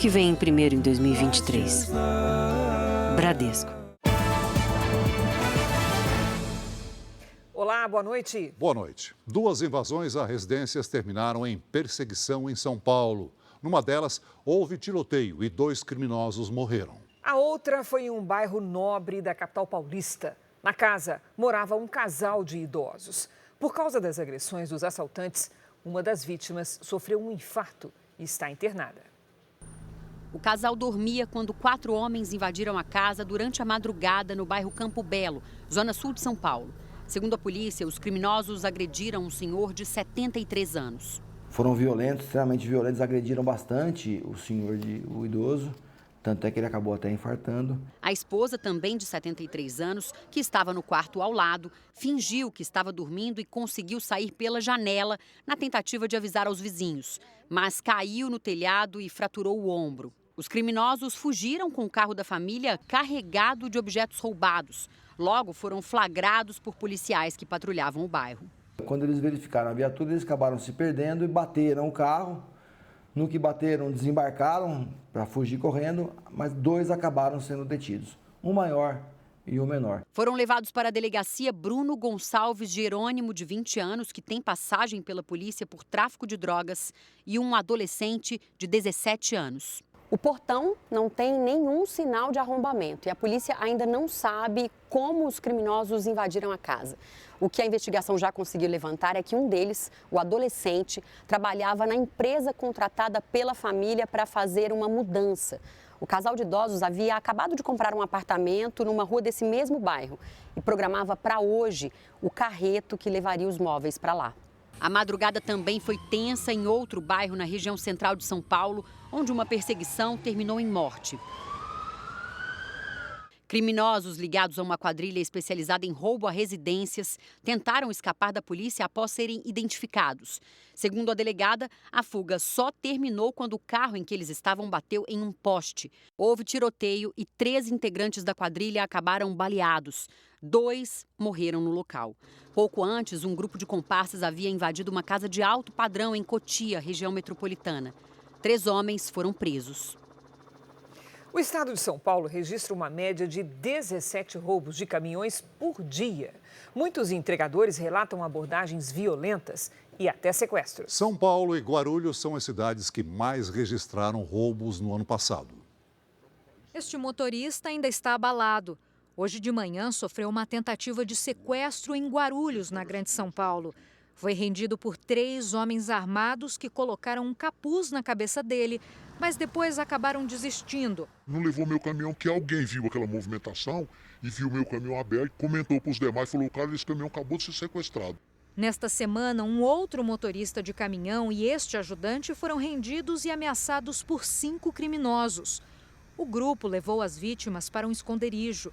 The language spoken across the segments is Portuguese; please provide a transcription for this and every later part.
que vem primeiro em 2023. Bradesco. Olá, boa noite. Boa noite. 2 invasões a residências terminaram em perseguição em São Paulo. Numa delas, houve tiroteio e 2 criminosos morreram. A outra foi em um bairro nobre da capital paulista. Na casa, morava um casal de idosos. Por causa das agressões dos assaltantes, uma das vítimas sofreu um infarto e está internada. O casal dormia quando 4 homens invadiram a casa durante a madrugada no bairro Campo Belo, zona sul de São Paulo. Segundo a polícia, os criminosos agrediram um senhor de 73 anos. Foram violentos, extremamente violentos, agrediram bastante o idoso, tanto é que ele acabou até infartando. A esposa, também de 73 anos, que estava no quarto ao lado, fingiu que estava dormindo e conseguiu sair pela janela na tentativa de avisar aos vizinhos, mas caiu no telhado e fraturou o ombro. Os criminosos fugiram com o carro da família carregado de objetos roubados. Logo, foram flagrados por policiais que patrulhavam o bairro. Quando eles verificaram a viatura, eles acabaram se perdendo e bateram o carro. No que bateram, desembarcaram para fugir correndo, mas 2 acabaram sendo detidos, um maior e um menor. Foram levados para a delegacia Bruno Gonçalves Jerônimo, de 20 anos, que tem passagem pela polícia por tráfico de drogas, e um adolescente de 17 anos. O portão não tem nenhum sinal de arrombamento e a polícia ainda não sabe como os criminosos invadiram a casa. O que a investigação já conseguiu levantar é que um deles, o adolescente, trabalhava na empresa contratada pela família para fazer uma mudança. O casal de idosos havia acabado de comprar um apartamento numa rua desse mesmo bairro e programava para hoje o carreto que levaria os móveis para lá. A madrugada também foi tensa em outro bairro na região central de São Paulo, onde uma perseguição terminou em morte. Criminosos ligados a uma quadrilha especializada em roubo a residências tentaram escapar da polícia após serem identificados. Segundo a delegada, a fuga só terminou quando o carro em que eles estavam bateu em um poste. Houve tiroteio e 3 integrantes da quadrilha acabaram baleados. 2 morreram no local. Pouco antes, um grupo de comparsas havia invadido uma casa de alto padrão em Cotia, região metropolitana. 3 homens foram presos. O estado de São Paulo registra uma média de 17 roubos de caminhões por dia. Muitos entregadores relatam abordagens violentas e até sequestros. São Paulo e Guarulhos são as cidades que mais registraram roubos no ano passado. Este motorista ainda está abalado. Hoje de manhã sofreu uma tentativa de sequestro em Guarulhos, na Grande São Paulo. Foi rendido por 3 homens armados que colocaram um capuz na cabeça dele, mas depois acabaram desistindo. Não levou meu caminhão, que alguém viu aquela movimentação e viu meu caminhão aberto, comentou para os demais, falou, cara, esse caminhão acabou de ser sequestrado. Nesta semana, um outro motorista de caminhão e este ajudante foram rendidos e ameaçados por 5 criminosos. O grupo levou as vítimas para um esconderijo.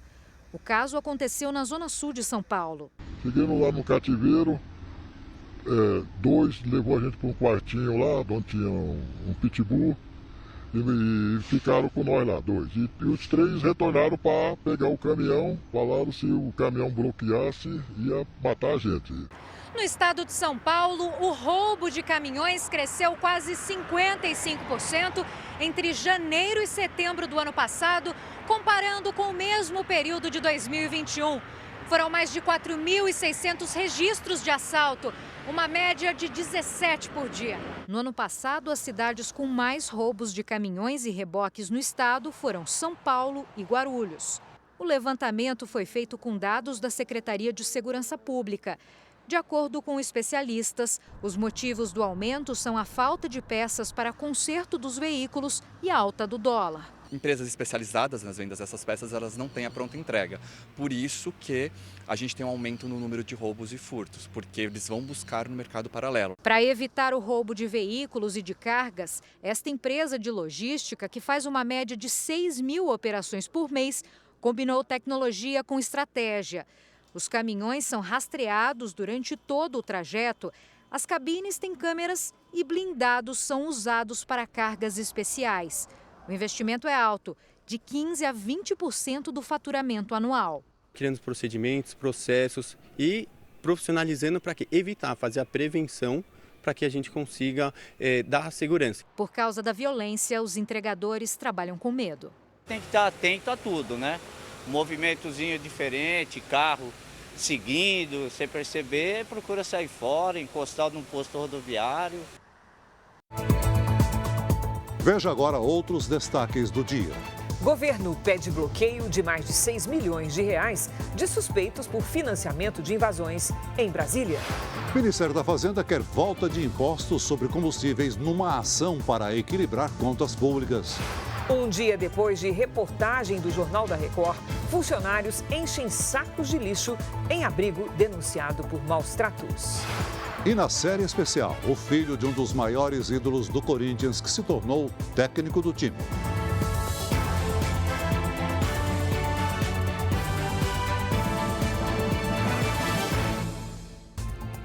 O caso aconteceu na zona sul de São Paulo. Cheguemos lá no cativeiro, 2 levou a gente para um quartinho lá, onde tinha um pitbull, e ficaram com nós lá, 2. E os 3 retornaram para pegar o caminhão, falaram se o caminhão bloqueasse, ia matar a gente. No estado de São Paulo, o roubo de caminhões cresceu quase 55% entre janeiro e setembro do ano passado, comparando com o mesmo período de 2021. Foram mais de 4.600 registros de assalto, uma média de 17 por dia. No ano passado, as cidades com mais roubos de caminhões e reboques no estado foram São Paulo e Guarulhos. O levantamento foi feito com dados da Secretaria de Segurança Pública. De acordo com especialistas, os motivos do aumento são a falta de peças para conserto dos veículos e a alta do dólar. Empresas especializadas nas vendas dessas peças, elas não têm a pronta entrega. Por isso que a gente tem um aumento no número de roubos e furtos, porque eles vão buscar no mercado paralelo. Para evitar o roubo de veículos e de cargas, esta empresa de logística, que faz uma média de 6.000 operações por mês, combinou tecnologia com estratégia. Os caminhões são rastreados durante todo o trajeto, as cabines têm câmeras e blindados são usados para cargas especiais. O investimento é alto, de 15% a 20% do faturamento anual. Criando procedimentos, processos e profissionalizando para evitar, fazer a prevenção para que a gente consiga dar segurança. Por causa da violência, os entregadores trabalham com medo. Tem que estar atento a tudo, né? Movimentozinho diferente, carro seguindo, sem perceber, procura sair fora, encostar num posto rodoviário. Veja agora outros destaques do dia. Governo pede bloqueio de mais de 6 milhões de reais de suspeitos por financiamento de invasões em Brasília. Ministério da Fazenda quer volta de impostos sobre combustíveis numa ação para equilibrar contas públicas. Um dia depois de reportagem do Jornal da Record, funcionários enchem sacos de lixo em abrigo denunciado por maus tratos. E na série especial, o filho de um dos maiores ídolos do Corinthians que se tornou técnico do time.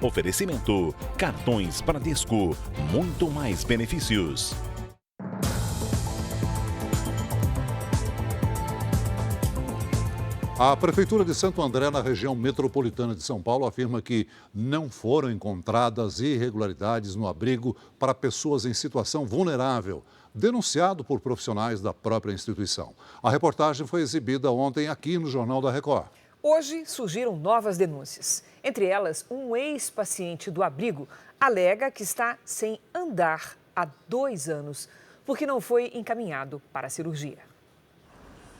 Oferecimento: cartões Bradesco, muito mais benefícios. A Prefeitura de Santo André, na região metropolitana de São Paulo, afirma que não foram encontradas irregularidades no abrigo para pessoas em situação vulnerável, denunciado por profissionais da própria instituição. A reportagem foi exibida ontem aqui no Jornal da Record. Hoje surgiram novas denúncias. Entre elas, um ex-paciente do abrigo alega que está sem andar há 2 anos, porque não foi encaminhado para a cirurgia.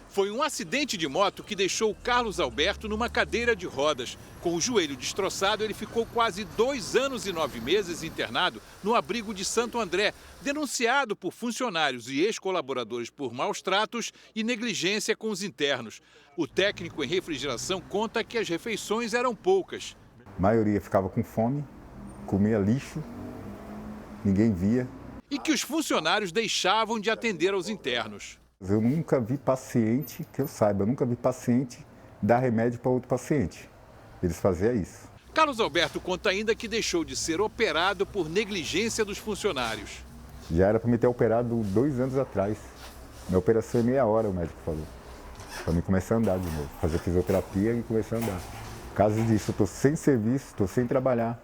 Foi um acidente de moto que deixou o Carlos Alberto numa cadeira de rodas. Com o joelho destroçado, ele ficou quase 2 anos e 9 meses internado no abrigo de Santo André, denunciado por funcionários e ex-colaboradores por maus tratos e negligência com os internos. O técnico em refrigeração conta que as refeições eram poucas. A maioria ficava com fome, comia lixo, ninguém via. E que os funcionários deixavam de atender aos internos. Eu nunca vi paciente, que eu saiba, eu nunca vi paciente dar remédio para outro paciente. Eles faziam isso. Carlos Alberto conta ainda que deixou de ser operado por negligência dos funcionários. Já era para me ter operado 2 anos atrás. Minha operação é meia hora, o médico falou. Para mim começar a andar de novo, fazer fisioterapia e começar a andar. Por causa disso, eu estou sem serviço, estou sem trabalhar.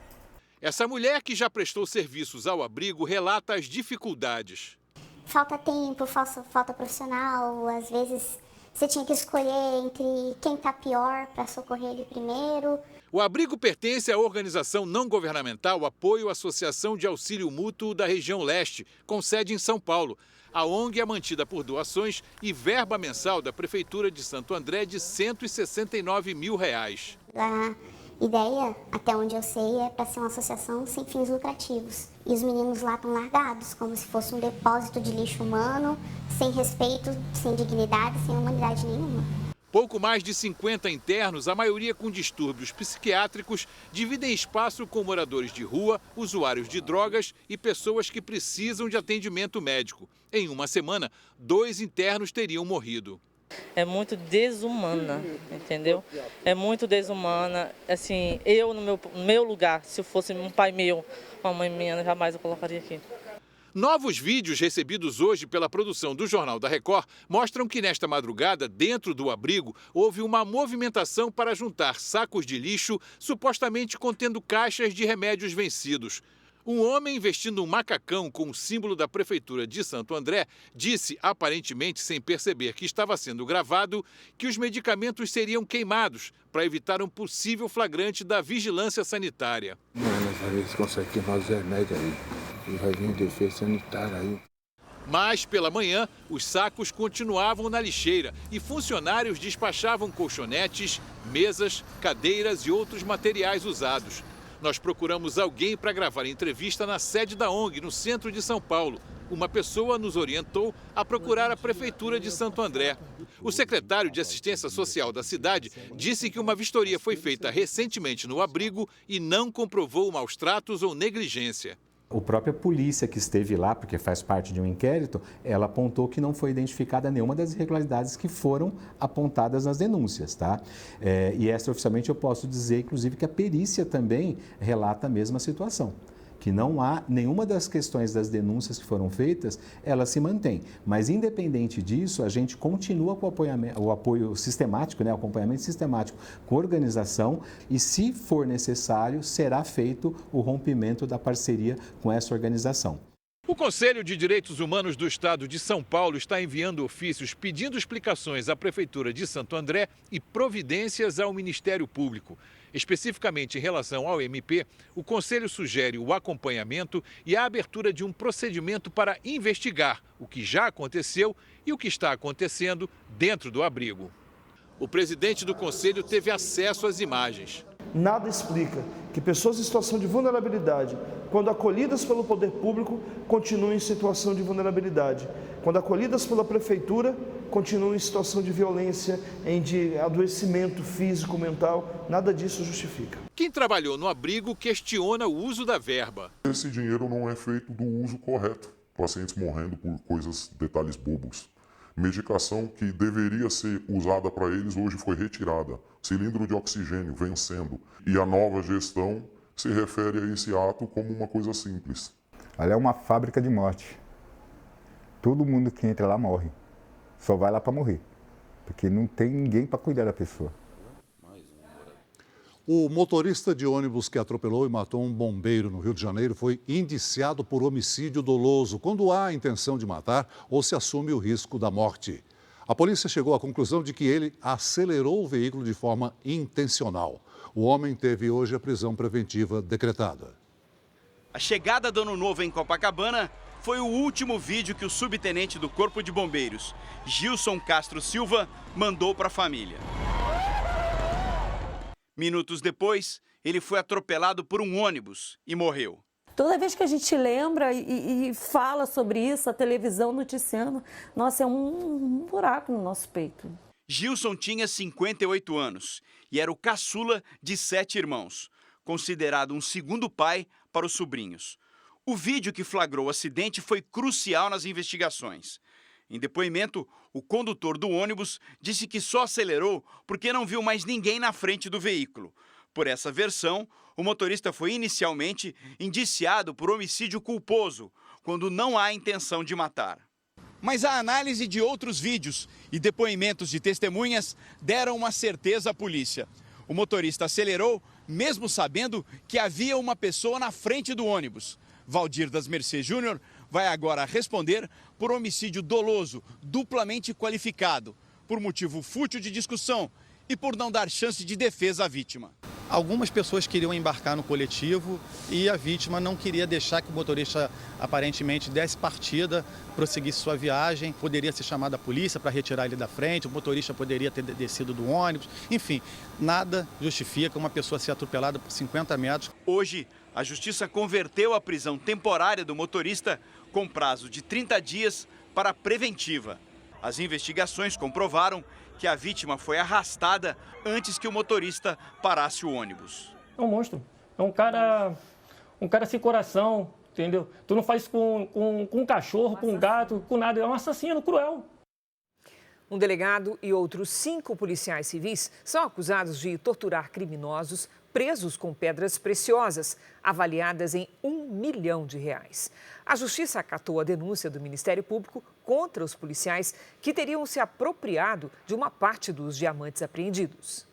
Essa mulher que já prestou serviços ao abrigo relata as dificuldades. Falta tempo, falta profissional, às vezes você tinha que escolher entre quem está pior para socorrer ele primeiro. O abrigo pertence à organização não governamental Apoio à Associação de Auxílio Mútuo da Região Leste, com sede em São Paulo. A ONG é mantida por doações e verba mensal da Prefeitura de Santo André de R$ 169 mil. A ideia, até onde eu sei, é para ser uma associação sem fins lucrativos. E os meninos lá estão largados, como se fosse um depósito de lixo humano, sem respeito, sem dignidade, sem humanidade nenhuma. Pouco mais de 50 internos, a maioria com distúrbios psiquiátricos, dividem espaço com moradores de rua, usuários de drogas e pessoas que precisam de atendimento médico. Em uma semana, 2 internos teriam morrido. É muito desumana, entendeu? É muito desumana. Assim, eu no meu lugar, se eu fosse um pai meu, uma mãe minha, jamais eu colocaria aqui. Novos vídeos recebidos hoje pela produção do Jornal da Record mostram que nesta madrugada, dentro do abrigo, houve uma movimentação para juntar sacos de lixo supostamente contendo caixas de remédios vencidos. Um homem vestindo um macacão com o símbolo da Prefeitura de Santo André disse, aparentemente sem perceber que estava sendo gravado, que os medicamentos seriam queimados para evitar um possível flagrante da vigilância sanitária. Às vezes consegue queimar os remédios aí e vai vir defesa sanitária aí. Mas, pela manhã, os sacos continuavam na lixeira e funcionários despachavam colchonetes, mesas, cadeiras e outros materiais usados. Nós procuramos alguém para gravar entrevista na sede da ONG, no centro de São Paulo. Uma pessoa nos orientou a procurar a Prefeitura de Santo André. O secretário de Assistência Social da cidade disse que uma vistoria foi feita recentemente no abrigo e não comprovou maus tratos ou negligência. A própria polícia que esteve lá, porque faz parte de um inquérito, ela apontou que não foi identificada nenhuma das irregularidades que foram apontadas nas denúncias, tá? E extraoficialmente eu posso dizer, inclusive, que a perícia também relata a mesma situação. que não há nenhuma das questões das denúncias que foram feitas, ela se mantém. Mas, independente disso, a gente continua com o apoio sistemático, né, o acompanhamento sistemático com a organização e, se for necessário, será feito o rompimento da parceria com essa organização. O Conselho de Direitos Humanos do Estado de São Paulo está enviando ofícios pedindo explicações à Prefeitura de Santo André e providências ao Ministério Público. Especificamente em relação ao MP, o Conselho sugere o acompanhamento e a abertura de um procedimento para investigar o que já aconteceu e o que está acontecendo dentro do abrigo. O presidente do Conselho teve acesso às imagens. Nada explica que pessoas em situação de vulnerabilidade, quando acolhidas pelo poder público, continuem em situação de vulnerabilidade. Quando acolhidas pela prefeitura, continuam em situação de violência, de adoecimento físico, mental. Nada disso justifica. Quem trabalhou no abrigo questiona o uso da verba. Esse dinheiro não é feito do uso correto. Pacientes morrendo por detalhes bobos. Medicação que deveria ser usada para eles hoje foi retirada. Cilindro de oxigênio vencendo. E a nova gestão se refere a esse ato como uma coisa simples. Ali é uma fábrica de morte. Todo mundo que entra lá morre. Só vai lá para morrer. Porque não tem ninguém para cuidar da pessoa. O motorista de ônibus que atropelou e matou um bombeiro no Rio de Janeiro foi indiciado por homicídio doloso, quando há a intenção de matar ou se assume o risco da morte. A polícia chegou à conclusão de que ele acelerou o veículo de forma intencional. O homem teve hoje a prisão preventiva decretada. A chegada do Ano Novo em Copacabana foi o último vídeo que o subtenente do Corpo de Bombeiros, Gilson Castro Silva, mandou para a família. Minutos depois, ele foi atropelado por um ônibus e morreu. Toda vez que a gente lembra e fala sobre isso, a televisão noticiando, nossa, é um buraco no nosso peito. Gilson tinha 58 anos e era o caçula de 7 irmãos, considerado um segundo pai para os sobrinhos. O vídeo que flagrou o acidente foi crucial nas investigações. Em depoimento, o condutor do ônibus disse que só acelerou porque não viu mais ninguém na frente do veículo. Por essa versão, o motorista foi inicialmente indiciado por homicídio culposo, quando não há intenção de matar. Mas a análise de outros vídeos e depoimentos de testemunhas deram uma certeza à polícia. O motorista acelerou, mesmo sabendo que havia uma pessoa na frente do ônibus. Valdir das Mercê Júnior vai agora responder por homicídio doloso, duplamente qualificado, por motivo fútil de discussão e por não dar chance de defesa à vítima. Algumas pessoas queriam embarcar no coletivo e a vítima não queria deixar que o motorista aparentemente desse partida, prosseguisse sua viagem. Poderia ser chamada a polícia para retirar ele da frente, o motorista poderia ter descido do ônibus. Enfim, nada justifica uma pessoa ser atropelada por 50 metros. Hoje, a Justiça converteu a prisão temporária do motorista com prazo de 30 dias para preventiva. As investigações comprovaram que a vítima foi arrastada antes que o motorista parasse o ônibus. É um monstro, é um cara sem coração, entendeu? Tu não faz com um cachorro, com um gato, com nada, é um assassino cruel. Um delegado e outros 5 policiais civis são acusados de torturar criminosos presos com pedras preciosas, avaliadas em R$1 milhão. A Justiça acatou a denúncia do Ministério Público contra os policiais que teriam se apropriado de uma parte dos diamantes apreendidos.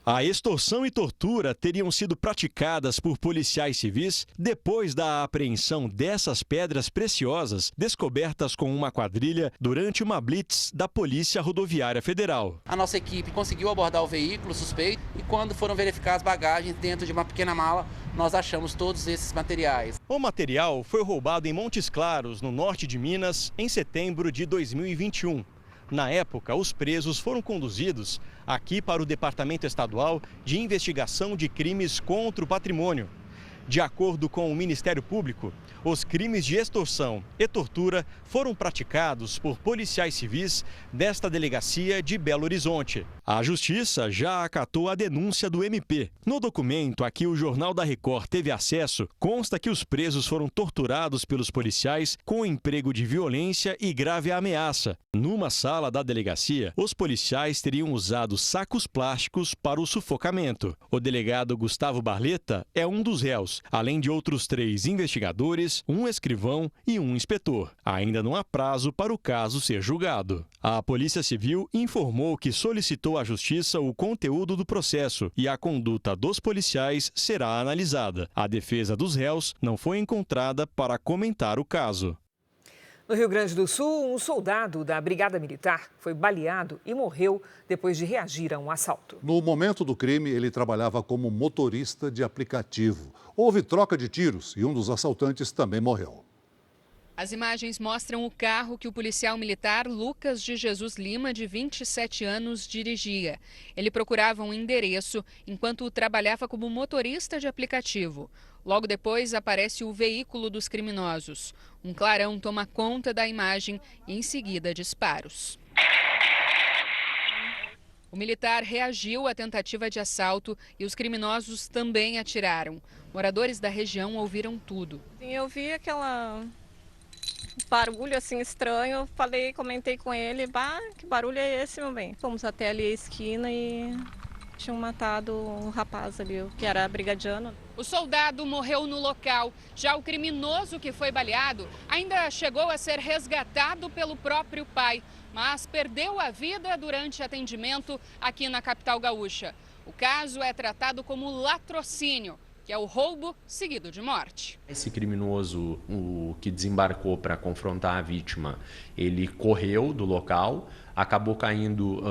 A extorsão e tortura teriam sido praticadas por policiais civis depois da apreensão dessas pedras preciosas descobertas com uma quadrilha durante uma blitz da Polícia Rodoviária Federal. A nossa equipe conseguiu abordar o veículo suspeito e quando foram verificar as bagagens dentro de uma pequena mala, nós achamos todos esses materiais. O material foi roubado em Montes Claros, no norte de Minas, em setembro de 2021. Na época, os presos foram conduzidos aqui para o Departamento Estadual de Investigação de Crimes contra o Patrimônio. De acordo com o Ministério Público, os crimes de extorsão e tortura foram praticados por policiais civis desta delegacia de Belo Horizonte. A Justiça já acatou a denúncia do MP. No documento a que o Jornal da Record teve acesso, consta que os presos foram torturados pelos policiais com emprego de violência e grave ameaça. Numa sala da delegacia, os policiais teriam usado sacos plásticos para o sufocamento. O delegado Gustavo Barleta é um dos réus. réus, além de outros 3 investigadores, um escrivão e um inspetor. Ainda não há prazo para o caso ser julgado. A Polícia Civil informou que solicitou à Justiça o conteúdo do processo e a conduta dos policiais será analisada. A defesa dos réus não foi encontrada para comentar o caso. No Rio Grande do Sul, um soldado da Brigada Militar foi baleado e morreu depois de reagir a um assalto. No momento do crime, ele trabalhava como motorista de aplicativo. Houve troca de tiros e um dos assaltantes também morreu. As imagens mostram o carro que o policial militar Lucas de Jesus Lima, de 27 anos, dirigia. Ele procurava um endereço enquanto trabalhava como motorista de aplicativo. Logo depois aparece o veículo dos criminosos. Um clarão toma conta da imagem e em seguida disparos. O militar reagiu à tentativa de assalto e os criminosos também atiraram. Moradores da região ouviram tudo. Eu vi aquela barulho assim estranho, comentei com ele, que barulho é esse, meu bem? Fomos até ali a esquina e tinham matado o rapaz ali, que era brigadiano. O soldado morreu no local. Já o criminoso que foi baleado ainda chegou a ser resgatado pelo próprio pai, mas perdeu a vida durante atendimento aqui na capital gaúcha. O caso é tratado como latrocínio, que é o roubo seguido de morte. Esse criminoso, o que desembarcou para confrontar a vítima, ele correu do local, acabou caindo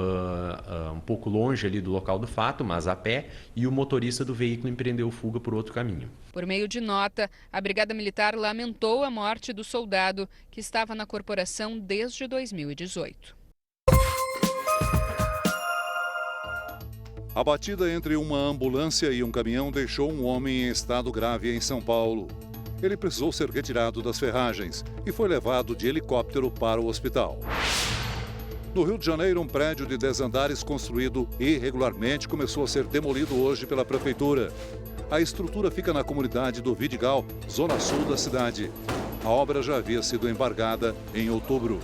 um pouco longe ali do local do fato, mas a pé, e o motorista do veículo empreendeu fuga por outro caminho. Por meio de nota, a Brigada Militar lamentou a morte do soldado, que estava na corporação desde 2018. A batida entre uma ambulância e um caminhão deixou um homem em estado grave em São Paulo. Ele precisou ser retirado das ferragens e foi levado de helicóptero para o hospital. No Rio de Janeiro, um prédio de 10 andares construído irregularmente começou a ser demolido hoje pela prefeitura. A estrutura fica na comunidade do Vidigal, zona sul da cidade. A obra já havia sido embargada em outubro.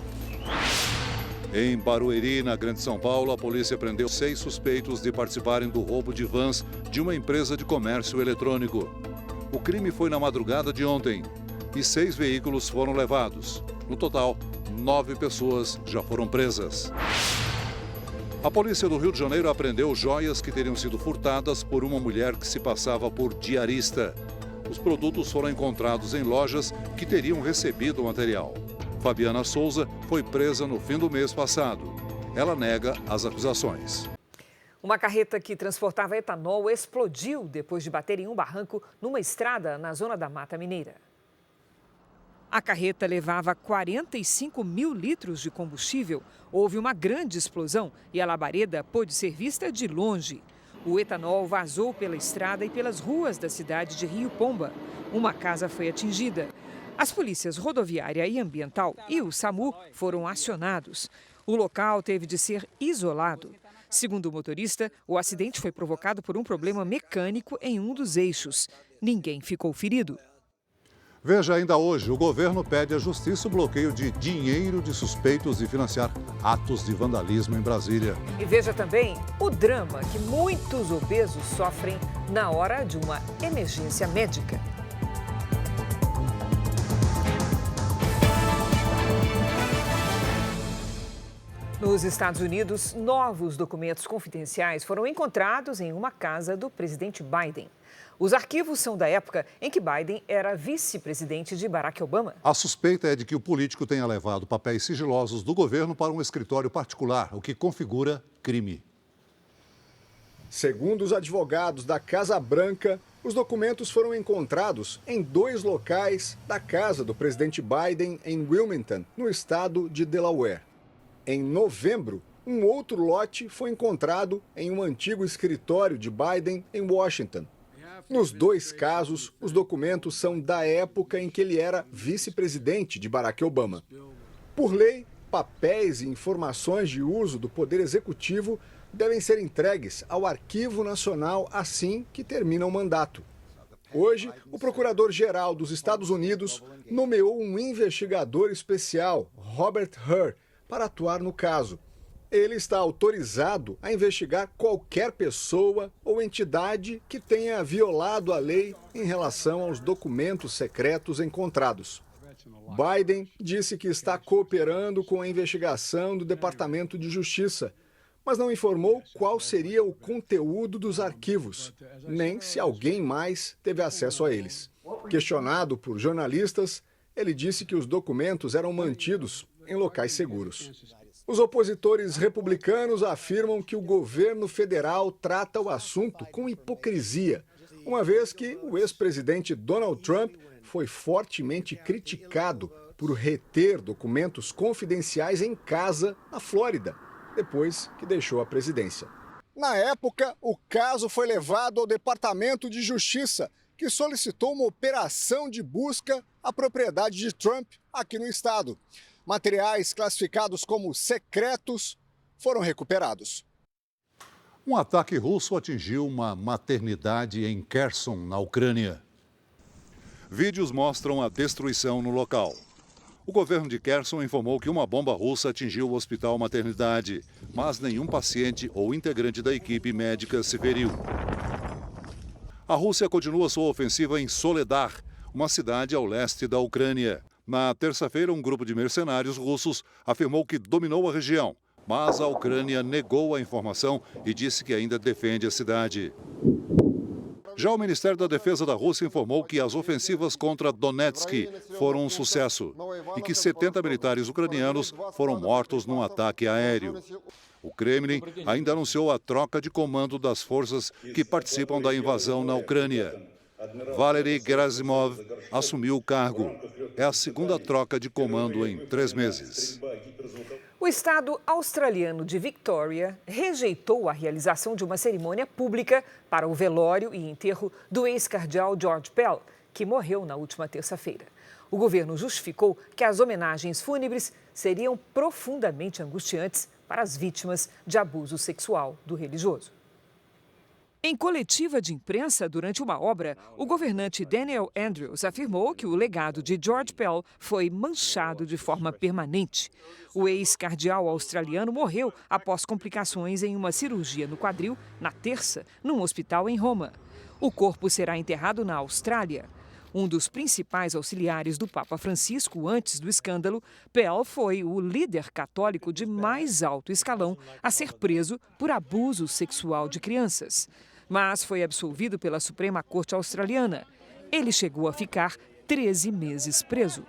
Em Barueri, na Grande São Paulo, a polícia prendeu 6 suspeitos de participarem do roubo de vans de uma empresa de comércio eletrônico. O crime foi na madrugada de ontem e 6 veículos foram levados. No total, 9 pessoas já foram presas. A polícia do Rio de Janeiro apreendeu joias que teriam sido furtadas por uma mulher que se passava por diarista. Os produtos foram encontrados em lojas que teriam recebido o material. Fabiana Souza foi presa no fim do mês passado. Ela nega as acusações. Uma carreta que transportava etanol explodiu depois de bater em um barranco numa estrada na zona da Mata Mineira. A carreta levava 45 mil litros de combustível. Houve uma grande explosão e a labareda pôde ser vista de longe. O etanol vazou pela estrada e pelas ruas da cidade de Rio Pomba. Uma casa foi atingida. As polícias rodoviária e ambiental e o SAMU foram acionados. O local teve de ser isolado. Segundo o motorista, o acidente foi provocado por um problema mecânico em um dos eixos. Ninguém ficou ferido. Veja ainda hoje, o governo pede à justiça o bloqueio de dinheiro de suspeitos de financiar atos de vandalismo em Brasília. E veja também o drama que muitos obesos sofrem na hora de uma emergência médica. Nos Estados Unidos, novos documentos confidenciais foram encontrados em uma casa do presidente Biden. Os arquivos são da época em que Biden era vice-presidente de Barack Obama. A suspeita é de que o político tenha levado papéis sigilosos do governo para um escritório particular, o que configura crime. Segundo os advogados da Casa Branca, os documentos foram encontrados em 2 locais da casa do presidente Biden em Wilmington, no estado de Delaware. Em novembro, um outro lote foi encontrado em um antigo escritório de Biden em Washington. Nos 2 casos, os documentos são da época em que ele era vice-presidente de Barack Obama. Por lei, papéis e informações de uso do Poder Executivo devem ser entregues ao Arquivo Nacional assim que termina o mandato. Hoje, o Procurador-Geral dos Estados Unidos nomeou um investigador especial, Robert Hur, para atuar no caso. Ele está autorizado a investigar qualquer pessoa ou entidade que tenha violado a lei em relação aos documentos secretos encontrados. Biden disse que está cooperando com a investigação do Departamento de Justiça, mas não informou qual seria o conteúdo dos arquivos, nem se alguém mais teve acesso a eles. Questionado por jornalistas, ele disse que os documentos eram mantidos em locais seguros. Os opositores republicanos afirmam que o governo federal trata o assunto com hipocrisia, uma vez que o ex-presidente Donald Trump foi fortemente criticado por reter documentos confidenciais em casa, na Flórida, depois que deixou a presidência. Na época, o caso foi levado ao Departamento de Justiça, que solicitou uma operação de busca à propriedade de Trump aqui no estado. Materiais classificados como secretos foram recuperados. Um ataque russo atingiu uma maternidade em Kherson, na Ucrânia. Vídeos mostram a destruição no local. O governo de Kherson informou que uma bomba russa atingiu o hospital maternidade, mas nenhum paciente ou integrante da equipe médica se feriu. A Rússia continua sua ofensiva em Soledar, uma cidade ao leste da Ucrânia. Na terça-feira, um grupo de mercenários russos afirmou que dominou a região, mas a Ucrânia negou a informação e disse que ainda defende a cidade. Já o Ministério da Defesa da Rússia informou que as ofensivas contra Donetsk foram um sucesso e que 70 militares ucranianos foram mortos num ataque aéreo. O Kremlin ainda anunciou a troca de comando das forças que participam da invasão na Ucrânia. Valery Gerasimov assumiu o cargo. É a segunda troca de comando em 3 meses. O estado australiano de Victoria rejeitou a realização de uma cerimônia pública para o velório e enterro do ex-cardeal George Pell, que morreu na última terça-feira. O governo justificou que as homenagens fúnebres seriam profundamente angustiantes para as vítimas de abuso sexual do religioso. Em coletiva de imprensa durante uma obra, o governante Daniel Andrews afirmou que o legado de George Pell foi manchado de forma permanente. O ex-cardeal australiano morreu após complicações em uma cirurgia no quadril na terça, num hospital em Roma. O corpo será enterrado na Austrália. Um dos principais auxiliares do Papa Francisco antes do escândalo, Pell foi o líder católico de mais alto escalão a ser preso por abuso sexual de crianças. Mas foi absolvido pela Suprema Corte Australiana. Ele chegou a ficar 13 meses preso.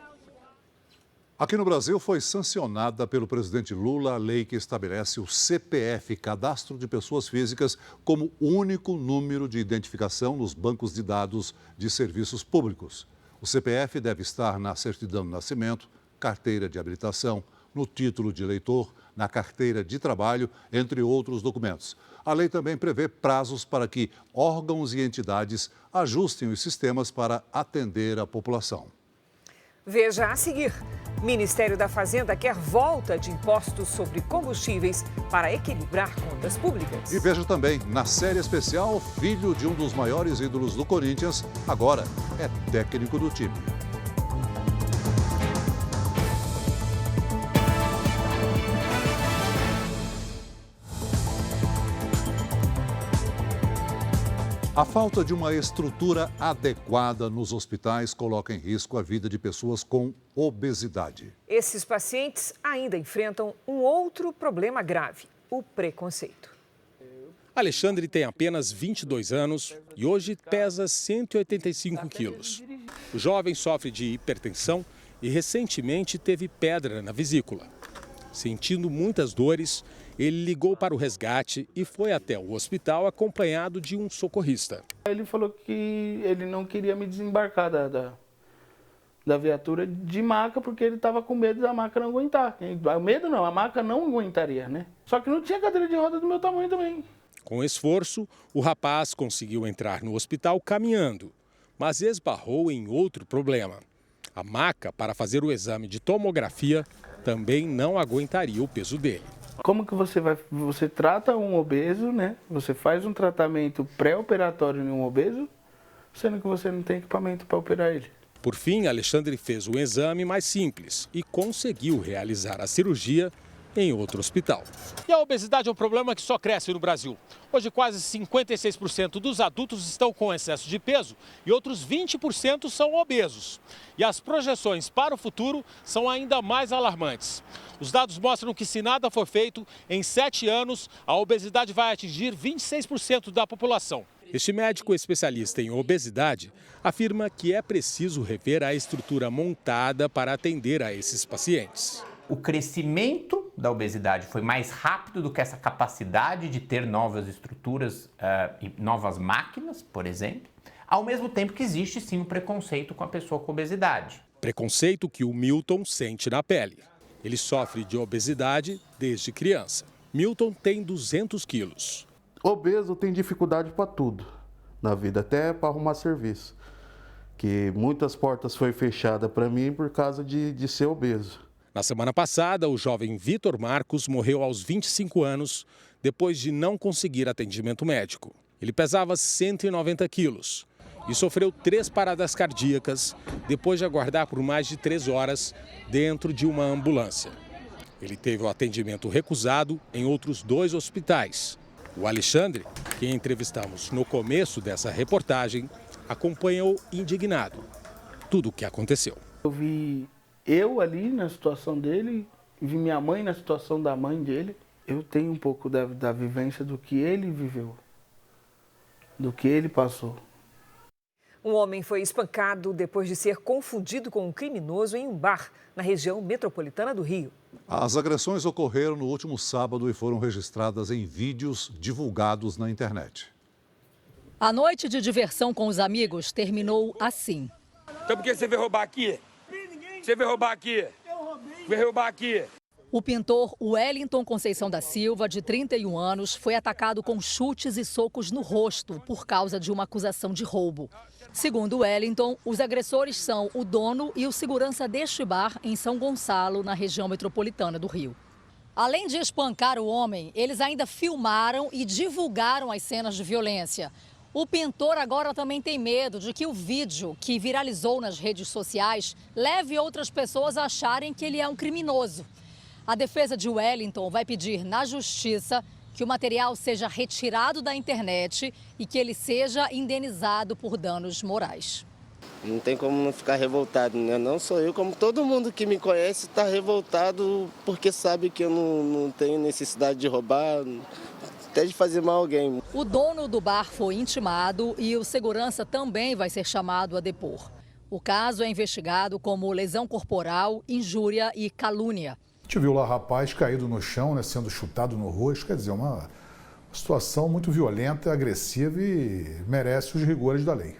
Aqui no Brasil foi sancionada pelo presidente Lula a lei que estabelece o CPF, Cadastro de Pessoas Físicas, como único número de identificação nos bancos de dados de serviços públicos. O CPF deve estar na certidão de nascimento, carteira de habilitação, no título de eleitor, na carteira de trabalho, entre outros documentos. A lei também prevê prazos para que órgãos e entidades ajustem os sistemas para atender a população. Veja a seguir. Ministério da Fazenda quer volta de impostos sobre combustíveis para equilibrar contas públicas. E veja também, na série especial, filho de um dos maiores ídolos do Corinthians, agora é técnico do time. A falta de uma estrutura adequada nos hospitais coloca em risco a vida de pessoas com obesidade. Esses pacientes ainda enfrentam um outro problema grave: o preconceito. Alexandre tem apenas 22 anos e hoje pesa 185 quilos. O jovem sofre de hipertensão e recentemente teve pedra na vesícula. Sentindo muitas dores, ele ligou para o resgate e foi até o hospital acompanhado de um socorrista. Ele falou que ele não queria me desembarcar da viatura de maca porque ele estava com medo da maca não aguentar. O medo não, a maca não aguentaria, né? Só que não tinha cadeira de roda do meu tamanho também. Com esforço, o rapaz conseguiu entrar no hospital caminhando, mas esbarrou em outro problema. A maca para fazer o exame de tomografia também não aguentaria o peso dele. Como que você trata um obeso, né? Você faz um tratamento pré-operatório em um obeso, sendo que você não tem equipamento para operar ele. Por fim, Alexandre fez um exame mais simples e conseguiu realizar a cirurgia em outro hospital. E a obesidade é um problema que só cresce no Brasil. Hoje, quase 56% dos adultos estão com excesso de peso e outros 20% são obesos. E as projeções para o futuro são ainda mais alarmantes. Os dados mostram que, se nada for feito, em 7 anos, a obesidade vai atingir 26% da população. Este médico especialista em obesidade afirma que é preciso rever a estrutura montada para atender a esses pacientes. O crescimento da obesidade foi mais rápido do que essa capacidade de ter novas estruturas e novas máquinas, por exemplo, ao mesmo tempo que existe sim um preconceito com a pessoa com obesidade. Preconceito que o Milton sente na pele. Ele sofre de obesidade desde criança. Milton tem 200 quilos. Obeso tem dificuldade para tudo na vida, até para arrumar serviço. Que muitas portas foi fechada para mim por causa de ser obeso. Na semana passada, o jovem Vitor Marcos morreu aos 25 anos depois de não conseguir atendimento médico. Ele pesava 190 quilos e sofreu 3 paradas cardíacas depois de aguardar por mais de 3 horas dentro de uma ambulância. Ele teve o atendimento recusado em outros 2 hospitais. O Alexandre, que entrevistamos no começo dessa reportagem, acompanhou indignado tudo o que aconteceu. Eu vi eu ali na situação dele, vi minha mãe na situação da mãe dele. Eu tenho um pouco da vivência do que ele viveu, do que ele passou. Um homem foi espancado depois de ser confundido com um criminoso em um bar na região metropolitana do Rio. As agressões ocorreram no último sábado e foram registradas em vídeos divulgados na internet. A noite de diversão com os amigos terminou assim. Então por que você veio roubar aqui? Você veio roubar aqui? Veio roubar aqui. O pintor Wellington Conceição da Silva, de 31 anos, foi atacado com chutes e socos no rosto por causa de uma acusação de roubo. Segundo Wellington, os agressores são o dono e o segurança deste bar em São Gonçalo, na região metropolitana do Rio. Além de espancar o homem, eles ainda filmaram e divulgaram as cenas de violência. O pintor agora também tem medo de que o vídeo, que viralizou nas redes sociais, leve outras pessoas a acharem que ele é um criminoso. A defesa de Wellington vai pedir na justiça que o material seja retirado da internet e que ele seja indenizado por danos morais. Não tem como não ficar revoltado, né? Não sou eu, como todo mundo que me conhece está revoltado porque sabe que eu não tenho necessidade de roubar, até de fazer mal a alguém. O dono do bar foi intimado e o segurança também vai ser chamado a depor. O caso é investigado como lesão corporal, injúria e calúnia. A gente viu lá rapaz caído no chão, né, sendo chutado no rosto, quer dizer, uma situação muito violenta, agressiva e merece os rigores da lei.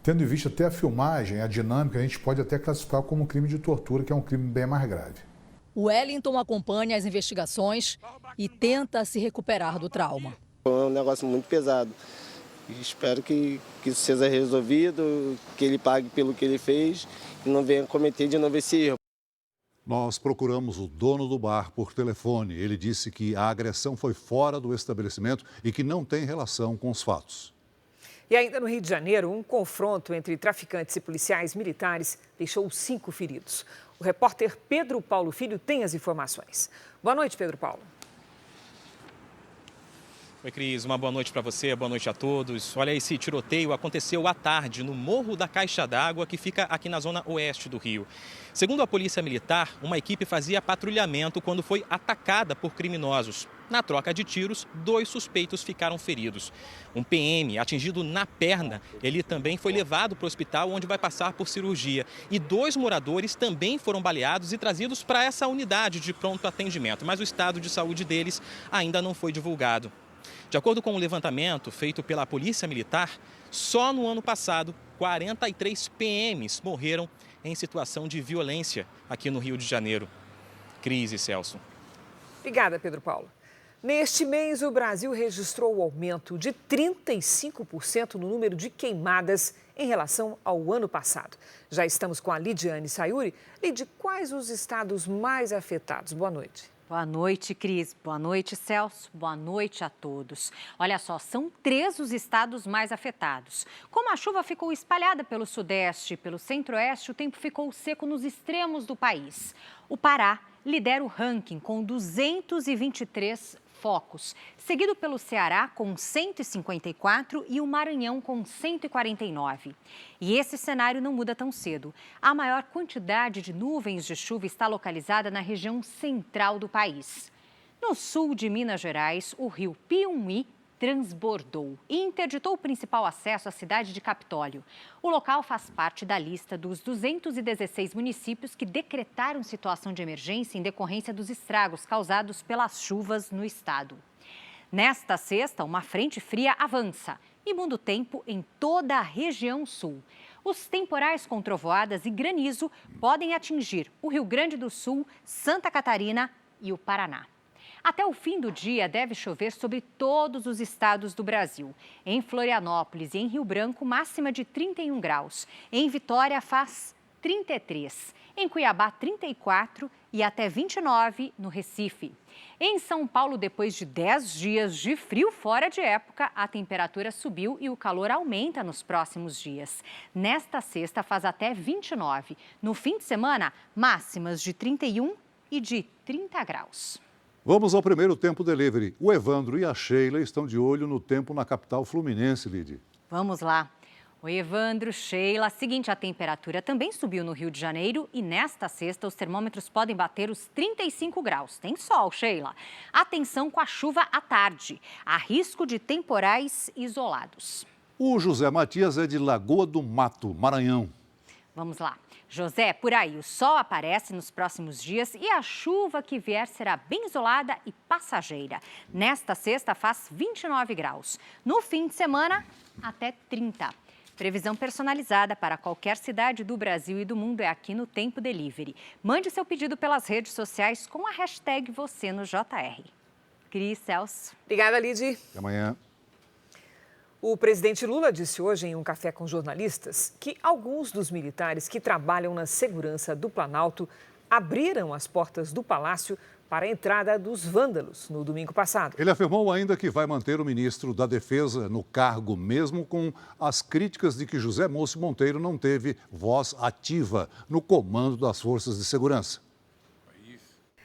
Tendo em vista até a filmagem, a dinâmica, a gente pode até classificar como crime de tortura, que é um crime bem mais grave. O Wellington acompanha as investigações e tenta se recuperar do trauma. É um negócio muito pesado. Espero que isso seja resolvido, que ele pague pelo que ele fez e não venha cometer de novo esse erro. Nós procuramos o dono do bar por telefone. Ele disse que a agressão foi fora do estabelecimento e que não tem relação com os fatos. E ainda no Rio de Janeiro, um confronto entre traficantes e policiais militares deixou 5 feridos. O repórter Pedro Paulo Filho tem as informações. Boa noite, Pedro Paulo. Oi, Cris. Uma boa noite para você, boa noite a todos. Olha, esse tiroteio aconteceu à tarde no Morro da Caixa d'Água, que fica aqui na zona oeste do Rio. Segundo a Polícia Militar, uma equipe fazia patrulhamento quando foi atacada por criminosos. Na troca de tiros, 2 suspeitos ficaram feridos. Um PM atingido na perna, ele também foi levado para o hospital, onde vai passar por cirurgia. E 2 moradores também foram baleados e trazidos para essa unidade de pronto atendimento, mas o estado de saúde deles ainda não foi divulgado. De acordo com um levantamento feito pela Polícia Militar, só no ano passado, 43 PMs morreram em situação de violência aqui no Rio de Janeiro. Cris e Celso. Obrigada, Pedro Paulo. Neste mês, o Brasil registrou o aumento de 35% no número de queimadas em relação ao ano passado. Já estamos com a Lidiane Sayuri. Lid, quais os estados mais afetados? Boa noite. Boa noite, Cris. Boa noite, Celso. Boa noite a todos. Olha só, são 3 os estados mais afetados. Como a chuva ficou espalhada pelo sudeste e pelo centro-oeste, o tempo ficou seco nos extremos do país. O Pará lidera o ranking com 223 focos, seguido pelo Ceará com 154 e o Maranhão com 149. E esse cenário não muda tão cedo. A maior quantidade de nuvens de chuva está localizada na região central do país. No sul de Minas Gerais, o rio Piumhi transbordou e interditou o principal acesso à cidade de Capitólio. O local faz parte da lista dos 216 municípios que decretaram situação de emergência em decorrência dos estragos causados pelas chuvas no estado. Nesta sexta, uma frente fria avança e muda o tempo em toda a região sul. Os temporais com trovoadas e granizo podem atingir o Rio Grande do Sul, Santa Catarina e o Paraná. Até o fim do dia, deve chover sobre todos os estados do Brasil. Em Florianópolis e em Rio Branco, máxima de 31 graus. Em Vitória, faz 33. Em Cuiabá, 34 e até 29 no Recife. Em São Paulo, depois de 10 dias de frio fora de época, a temperatura subiu e o calor aumenta nos próximos dias. Nesta sexta, faz até 29. No fim de semana, máximas de 31 e de 30 graus. Vamos ao primeiro Tempo Delivery. O Evandro e a Sheila estão de olho no tempo na capital fluminense, Lidy. Vamos lá. Oi, Evandro, Sheila. Seguinte, a temperatura também subiu no Rio de Janeiro e nesta sexta os termômetros podem bater os 35 graus. Tem sol, Sheila. Atenção com a chuva à tarde. Há risco de temporais isolados. O José Matias é de Lagoa do Mato, Maranhão. Vamos lá. José, por aí, o sol aparece nos próximos dias e a chuva que vier será bem isolada e passageira. Nesta sexta faz 29 graus. No fim de semana, até 30. Previsão personalizada para qualquer cidade do Brasil e do mundo é aqui no Tempo Delivery. Mande seu pedido pelas redes sociais com a hashtag #VocêNoJR. Cris, Celso. Obrigada, Lidy. Até amanhã. O presidente Lula disse hoje em um café com jornalistas que alguns dos militares que trabalham na segurança do Planalto abriram as portas do palácio para a entrada dos vândalos no domingo passado. Ele afirmou ainda que vai manter o ministro da Defesa no cargo, mesmo com as críticas de que José Múcio Monteiro não teve voz ativa no comando das forças de segurança.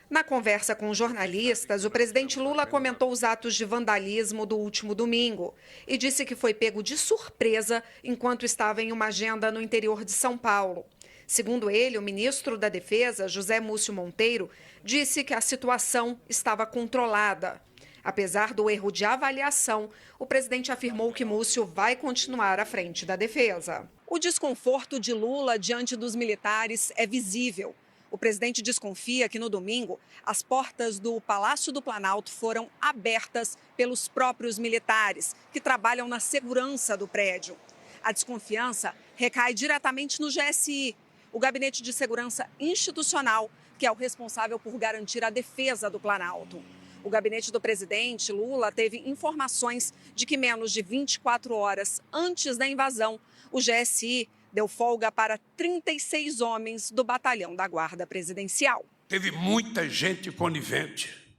Na conversa com jornalistas, o presidente Lula comentou os atos de vandalismo do último domingo e disse que foi pego de surpresa enquanto estava em uma agenda no interior de São Paulo. Segundo ele, o ministro da Defesa, José Múcio Monteiro, disse que a situação estava controlada. Apesar do erro de avaliação, o presidente afirmou que Múcio vai continuar à frente da defesa. O desconforto de Lula diante dos militares é visível. O presidente desconfia que no domingo as portas do Palácio do Planalto foram abertas pelos próprios militares que trabalham na segurança do prédio. A desconfiança recai diretamente no GSI, o Gabinete de Segurança Institucional, que é o responsável por garantir a defesa do Planalto. O gabinete do presidente Lula teve informações de que menos de 24 horas antes da invasão, o GSI deu folga para 36 homens do batalhão da Guarda Presidencial. Teve muita gente conivente.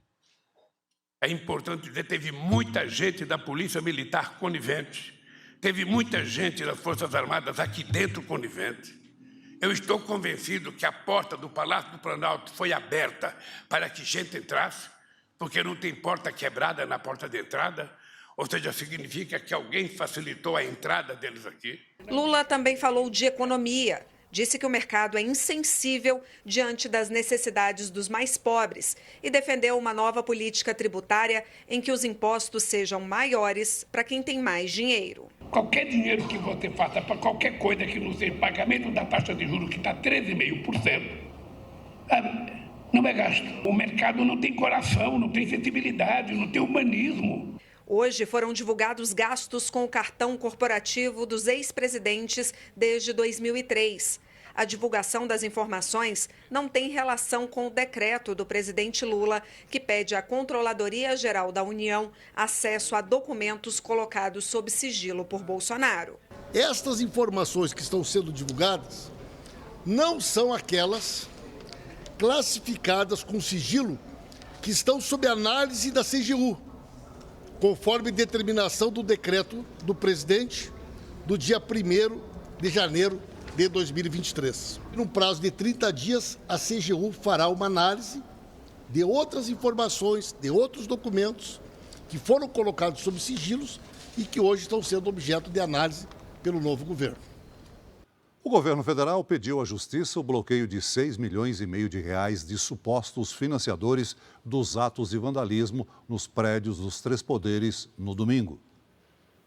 É importante dizer, teve muita gente da Polícia Militar conivente. Teve muita gente das Forças Armadas aqui dentro conivente. Eu estou convencido que a porta do Palácio do Planalto foi aberta para que gente entrasse, porque não tem porta quebrada na porta de entrada. Ou seja, significa que alguém facilitou a entrada deles aqui. Lula também falou de economia. Disse que o mercado é insensível diante das necessidades dos mais pobres e defendeu uma nova política tributária em que os impostos sejam maiores para quem tem mais dinheiro. Qualquer dinheiro que você faça para qualquer coisa que não seja pagamento da taxa de juros, que está 13,5%, não é gasto. O mercado não tem coração, não tem sensibilidade, não tem humanismo. Hoje foram divulgados gastos com o cartão corporativo dos ex-presidentes desde 2003. A divulgação das informações não tem relação com o decreto do presidente Lula, que pede à Controladoria Geral da União acesso a documentos colocados sob sigilo por Bolsonaro. Estas informações que estão sendo divulgadas não são aquelas classificadas com sigilo que estão sob análise da CGU, conforme determinação do decreto do presidente do dia 1º de janeiro de 2023. Num prazo de 30 dias, a CGU fará uma análise de outras informações, de outros documentos que foram colocados sob sigilos e que hoje estão sendo objeto de análise pelo novo governo. O governo federal pediu à Justiça o bloqueio de 6,5 milhões de reais de supostos financiadores dos atos de vandalismo nos prédios dos Três Poderes no domingo.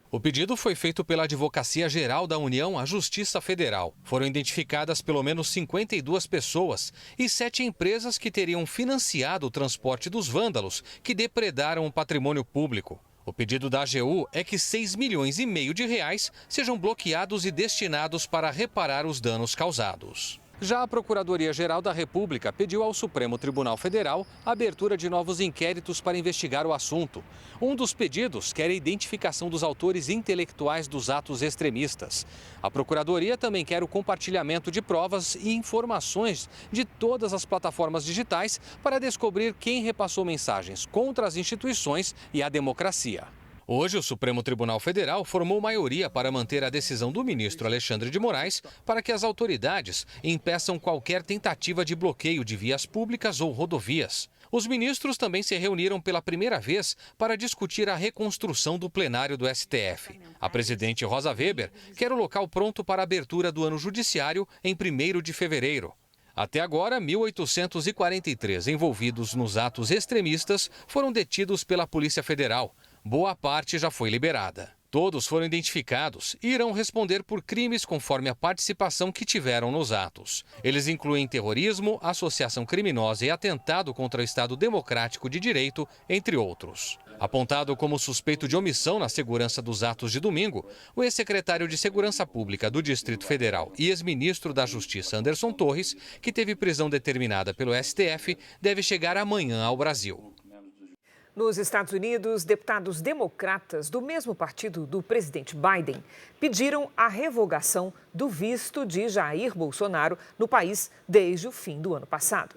O pedido foi feito pela Advocacia Geral da União à Justiça Federal. Foram identificadas pelo menos 52 pessoas e 7 empresas que teriam financiado o transporte dos vândalos que depredaram o patrimônio público. O pedido da AGU é que 6,5 milhões de reais sejam bloqueados e destinados para reparar os danos causados. Já a Procuradoria-Geral da República pediu ao Supremo Tribunal Federal a abertura de novos inquéritos para investigar o assunto. Um dos pedidos quer a identificação dos autores intelectuais dos atos extremistas. A Procuradoria também quer o compartilhamento de provas e informações de todas as plataformas digitais para descobrir quem repassou mensagens contra as instituições e a democracia. Hoje, o Supremo Tribunal Federal formou maioria para manter a decisão do ministro Alexandre de Moraes para que as autoridades impeçam qualquer tentativa de bloqueio de vias públicas ou rodovias. Os ministros também se reuniram pela primeira vez para discutir a reconstrução do plenário do STF. A presidente Rosa Weber quer o local pronto para a abertura do ano judiciário em 1º de fevereiro. Até agora, 1.843 envolvidos nos atos extremistas foram detidos pela Polícia Federal. Boa parte já foi liberada. Todos foram identificados e irão responder por crimes conforme a participação que tiveram nos atos. Eles incluem terrorismo, associação criminosa e atentado contra o Estado Democrático de Direito, entre outros. Apontado como suspeito de omissão na segurança dos atos de domingo, o ex-secretário de Segurança Pública do Distrito Federal e ex-ministro da Justiça Anderson Torres, que teve prisão determinada pelo STF, deve chegar amanhã ao Brasil. Nos Estados Unidos, deputados democratas do mesmo partido do presidente Biden pediram a revogação do visto de Jair Bolsonaro no país desde o fim do ano passado.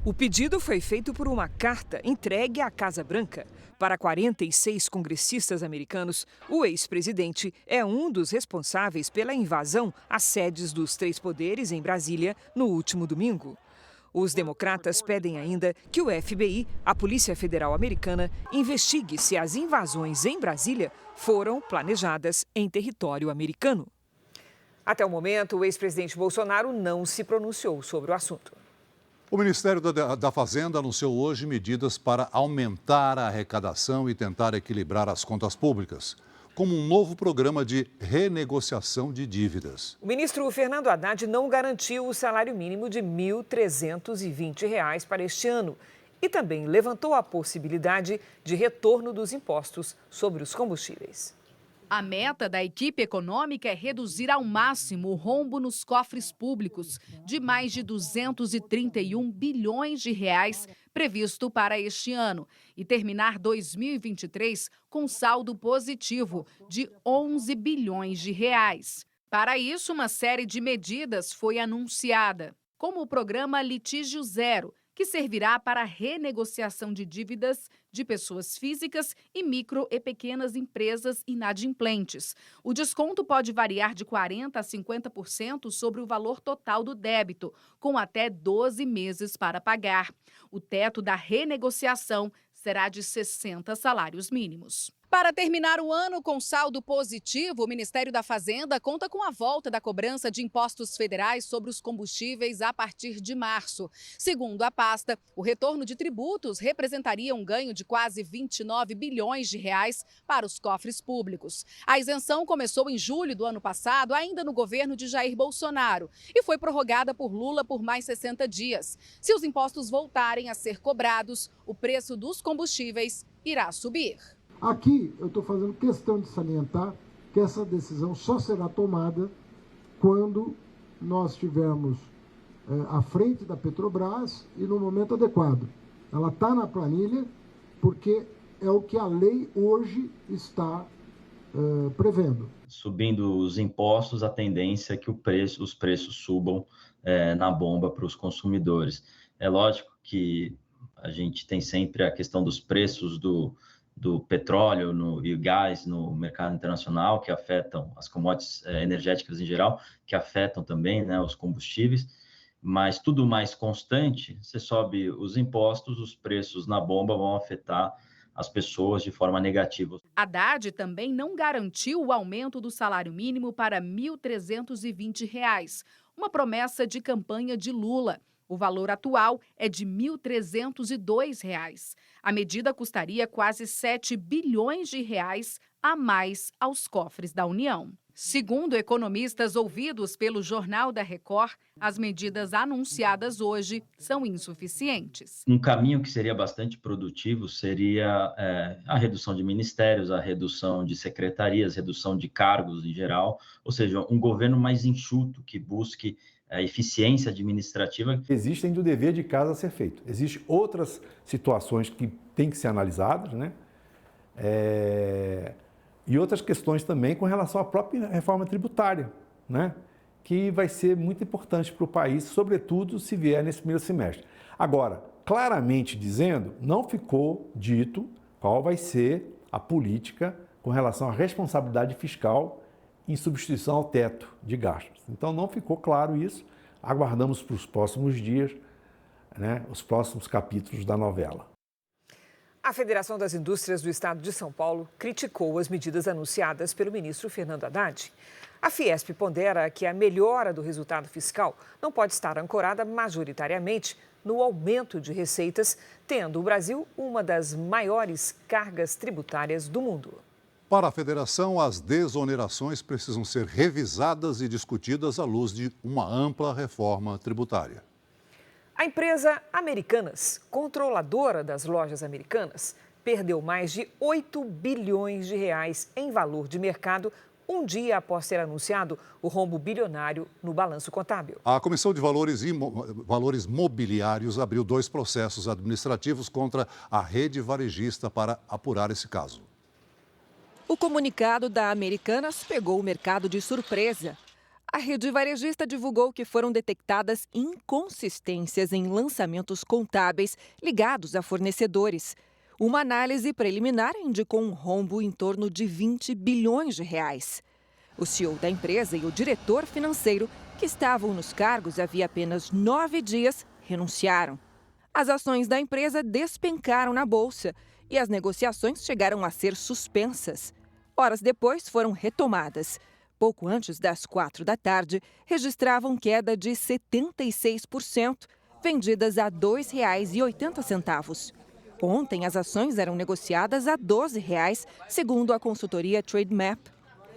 O pedido foi feito por uma carta entregue à Casa Branca. Para 46 congressistas americanos, o ex-presidente é um dos responsáveis pela invasão às sedes dos Três Poderes em Brasília no último domingo. Os democratas pedem ainda que o FBI, a Polícia Federal Americana, investigue se as invasões em Brasília foram planejadas em território americano. Até o momento, o ex-presidente Bolsonaro não se pronunciou sobre o assunto. O Ministério da Fazenda anunciou hoje medidas para aumentar a arrecadação e tentar equilibrar as contas públicas, como um novo programa de renegociação de dívidas. O ministro Fernando Haddad não garantiu o salário mínimo de R$ 1.320 para este ano e também levantou a possibilidade de retorno dos impostos sobre os combustíveis. A meta da equipe econômica é reduzir ao máximo o rombo nos cofres públicos de mais de 231 bilhões de reais previsto para este ano e terminar 2023 com saldo positivo de 11 bilhões de reais. Para isso, uma série de medidas foi anunciada, como o programa Litígio Zero, que servirá para a renegociação de dívidas de pessoas físicas e micro e pequenas empresas inadimplentes. O desconto pode variar de 40% a 50% sobre o valor total do débito, com até 12 meses para pagar. O teto da renegociação será de 60 salários mínimos. Para terminar o ano com saldo positivo, o Ministério da Fazenda conta com a volta da cobrança de impostos federais sobre os combustíveis a partir de março. Segundo a pasta, o retorno de tributos representaria um ganho de quase 29 bilhões de reais para os cofres públicos. A isenção começou em julho do ano passado, ainda no governo de Jair Bolsonaro, e foi prorrogada por Lula por mais 60 dias. Se os impostos voltarem a ser cobrados, o preço dos combustíveis irá subir. Aqui eu estou fazendo questão de salientar que essa decisão só será tomada quando nós estivermos à frente da Petrobras e no momento adequado. Ela está na planilha porque é o que a lei hoje está prevendo. Subindo os impostos, a tendência é que os preços subam na bomba para os consumidores. É lógico que A gente tem sempre a questão dos preços do petróleo e gás no mercado internacional, que afetam as commodities energéticas em geral, que afetam também, né, os combustíveis. Mas tudo mais constante, você sobe os impostos, os preços na bomba vão afetar as pessoas de forma negativa. Haddad também não garantiu o aumento do salário mínimo para R$ 1.320, uma promessa de campanha de Lula. O valor atual é de R$ 1.302. A medida custaria quase 7 bilhões de reais a mais aos cofres da União. Segundo economistas ouvidos pelo Jornal da Record, as medidas anunciadas hoje são insuficientes. Um caminho que seria bastante produtivo seria a redução de ministérios, a redução de secretarias, redução de cargos em geral, ou seja, um governo mais enxuto que busque a eficiência administrativa. Existe ainda o dever de casa a ser feito. Existem outras situações que têm que ser analisadas, né? E outras questões também com relação à própria reforma tributária, né? Que vai ser muito importante para o país, sobretudo se vier nesse primeiro semestre. Agora, claramente dizendo, não ficou dito qual vai ser a política com relação à responsabilidade fiscal em substituição ao teto de gastos. Então, não ficou claro isso. Aguardamos para os próximos dias, né, os próximos capítulos da novela. A Federação das Indústrias do Estado de São Paulo criticou as medidas anunciadas pelo ministro Fernando Haddad. A Fiesp pondera que a melhora do resultado fiscal não pode estar ancorada majoritariamente no aumento de receitas, tendo o Brasil uma das maiores cargas tributárias do mundo. Para a federação, as desonerações precisam ser revisadas e discutidas à luz de uma ampla reforma tributária. A empresa Americanas, controladora das lojas Americanas, perdeu mais de 8 bilhões de reais em valor de mercado um dia após ter anunciado o rombo bilionário no balanço contábil. A Comissão de Valores Mobiliários abriu 2 processos administrativos contra a rede varejista para apurar esse caso. O comunicado da Americanas pegou o mercado de surpresa. A rede varejista divulgou que foram detectadas inconsistências em lançamentos contábeis ligados a fornecedores. Uma análise preliminar indicou um rombo em torno de 20 bilhões de reais. O CEO da empresa e o diretor financeiro, que estavam nos cargos havia apenas 9 dias, renunciaram. As ações da empresa despencaram na bolsa e as negociações chegaram a ser suspensas. Horas depois, foram retomadas. Pouco antes das 4 da tarde, registravam queda de 76%, vendidas a R$ 2,80. Ontem, as ações eram negociadas a R$ 12, segundo a consultoria Trademap.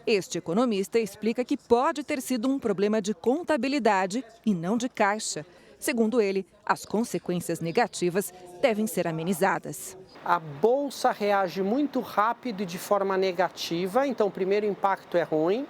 Este economista explica que pode ter sido um problema de contabilidade e não de caixa. Segundo ele, as consequências negativas devem ser amenizadas. A bolsa reage muito rápido e de forma negativa, então o primeiro impacto é ruim.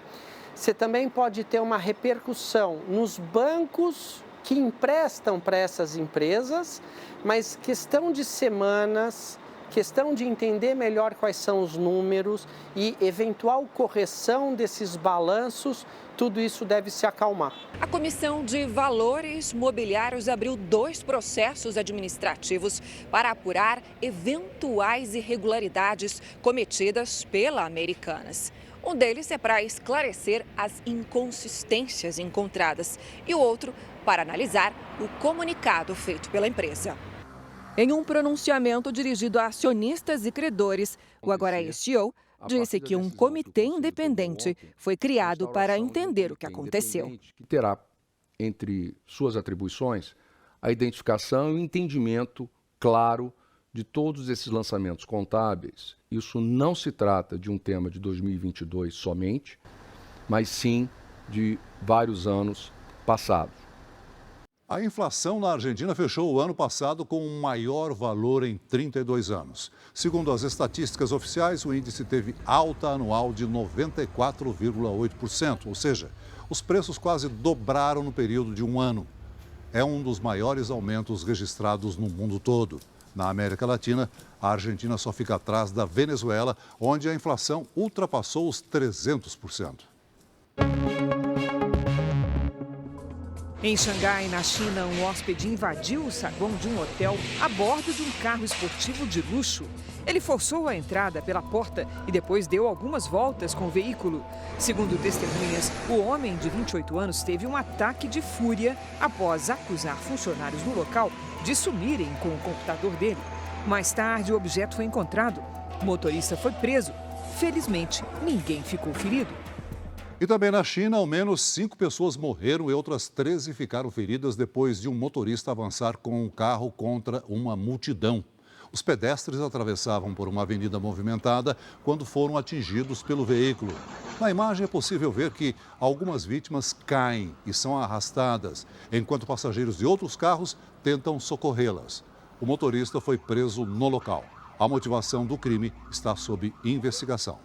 Você também pode ter uma repercussão nos bancos que emprestam para essas empresas, mas questão de semanas, questão de entender melhor quais são os números e eventual correção desses balanços, tudo isso deve se acalmar. A Comissão de Valores Mobiliários abriu 2 processos administrativos para apurar eventuais irregularidades cometidas pela Americanas. Um deles é para esclarecer as inconsistências encontradas e o outro para analisar o comunicado feito pela empresa. Em um pronunciamento dirigido a acionistas e credores, o agora ex-CEO disse que um comitê independente foi criado para entender o que aconteceu. Terá entre suas atribuições a identificação e o entendimento claro de todos esses lançamentos contábeis. Isso não se trata de um tema de 2022 somente, mas sim de vários anos passados. A inflação na Argentina fechou o ano passado com o maior valor em 32 anos. Segundo as estatísticas oficiais, o índice teve alta anual de 94,8%, ou seja, os preços quase dobraram no período de um ano. É um dos maiores aumentos registrados no mundo todo. Na América Latina, a Argentina só fica atrás da Venezuela, onde a inflação ultrapassou os 300%. Em Xangai, na China, um hóspede invadiu o saguão de um hotel a bordo de um carro esportivo de luxo. Ele forçou a entrada pela porta e depois deu algumas voltas com o veículo. Segundo testemunhas, o homem de 28 anos teve um ataque de fúria após acusar funcionários no local de sumirem com o computador dele. Mais tarde, o objeto foi encontrado. O motorista foi preso. Felizmente, ninguém ficou ferido. E também na China, ao menos 5 pessoas morreram e outras 13 ficaram feridas depois de um motorista avançar com um carro contra uma multidão. Os pedestres atravessavam por uma avenida movimentada quando foram atingidos pelo veículo. Na imagem é possível ver que algumas vítimas caem e são arrastadas, enquanto passageiros de outros carros tentam socorrê-las. O motorista foi preso no local. A motivação do crime está sob investigação.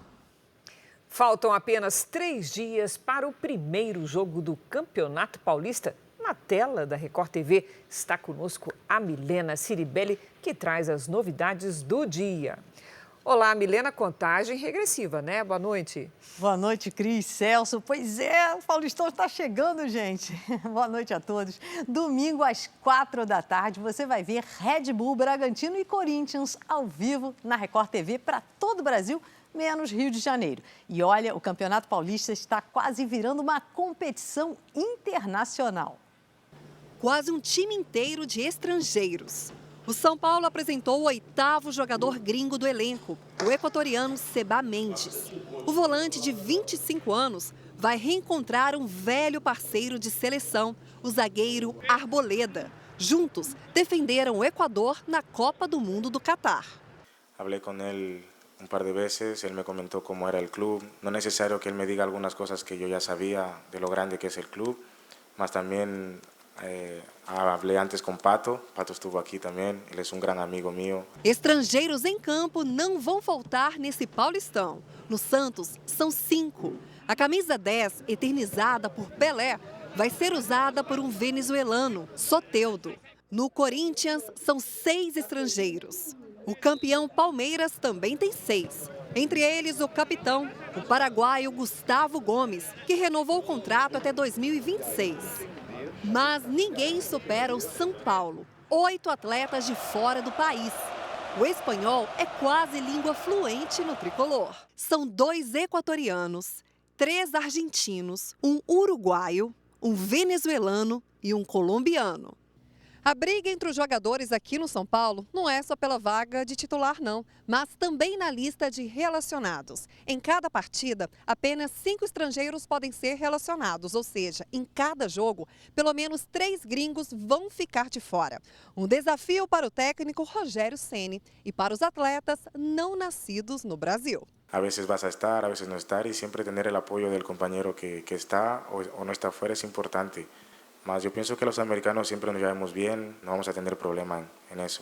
Faltam apenas 3 dias para o primeiro jogo do Campeonato Paulista. Na tela da Record TV está conosco a Milena Ciribelli, que traz as novidades do dia. Olá, Milena, contagem regressiva, né? Boa noite. Boa noite, Cris, Celso. Pois é, o Paulistão está chegando, gente. Boa noite a todos. Domingo, às 4 da tarde, você vai ver Red Bull, Bragantino e Corinthians ao vivo na Record TV para todo o Brasil, menos Rio de Janeiro. E olha, o Campeonato Paulista está quase virando uma competição internacional. Quase um time inteiro de estrangeiros. O São Paulo apresentou o 8º jogador gringo do elenco, o equatoriano Seba Mendes. O volante de 25 anos vai reencontrar um velho parceiro de seleção, o zagueiro Arboleda. Juntos, defenderam o Equador na Copa do Mundo do Catar. Hablé com ele un par de veces, él me comentó cómo era el club. No es necesario que él me diga algunas cosas que yo ya sabía de lo grande que es el club, mas también hablé antes com Pato. Pato estuvo aqui também, ele é um grande amigo meu. Estrangeiros em campo não vão faltar nesse Paulistão. No Santos, são 5. A camisa 10, eternizada por Pelé, vai ser usada por um venezuelano, Soteldo. No Corinthians, são 6 estrangeiros. O campeão Palmeiras também tem 6. Entre eles, o capitão, o paraguaio Gustavo Gomes, que renovou o contrato até 2026. Mas ninguém supera o São Paulo. 8 atletas de fora do país. O espanhol é quase língua fluente no tricolor. São 2 equatorianos, 3 argentinos, um uruguaio, um venezuelano e um colombiano. A briga entre os jogadores aqui no São Paulo não é só pela vaga de titular, não, mas também na lista de relacionados. Em cada partida, apenas 5 estrangeiros podem ser relacionados, ou seja, em cada jogo, pelo menos 3 gringos vão ficar de fora. Um desafio para o técnico Rogério Ceni e para os atletas não nascidos no Brasil. A vezes vas a estar, a vezes no estar, e sempre ter o apoio do companheiro que está ou não está fora é importante. Mas eu penso que os americanos sempre nos llevamos bem, não vamos a ter problema nisso.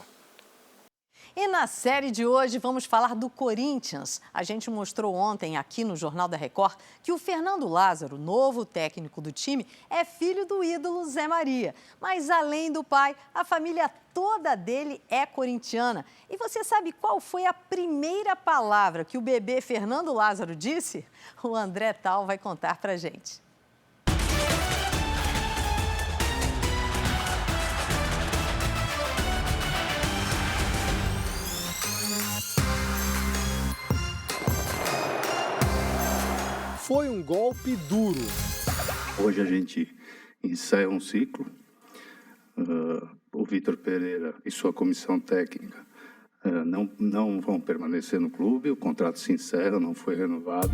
E na série de hoje vamos falar do Corinthians. A gente mostrou ontem aqui no Jornal da Record que o Fernando Lázaro, novo técnico do time, é filho do ídolo Zé Maria. Mas além do pai, a família toda dele é corintiana. E você sabe qual foi a primeira palavra que o bebê Fernando Lázaro disse? O André Tal vai contar pra gente. Foi um golpe duro. Hoje a gente encerra um ciclo. O Vitor Pereira e sua comissão técnica não vão permanecer no clube. O contrato se encerra, não foi renovado.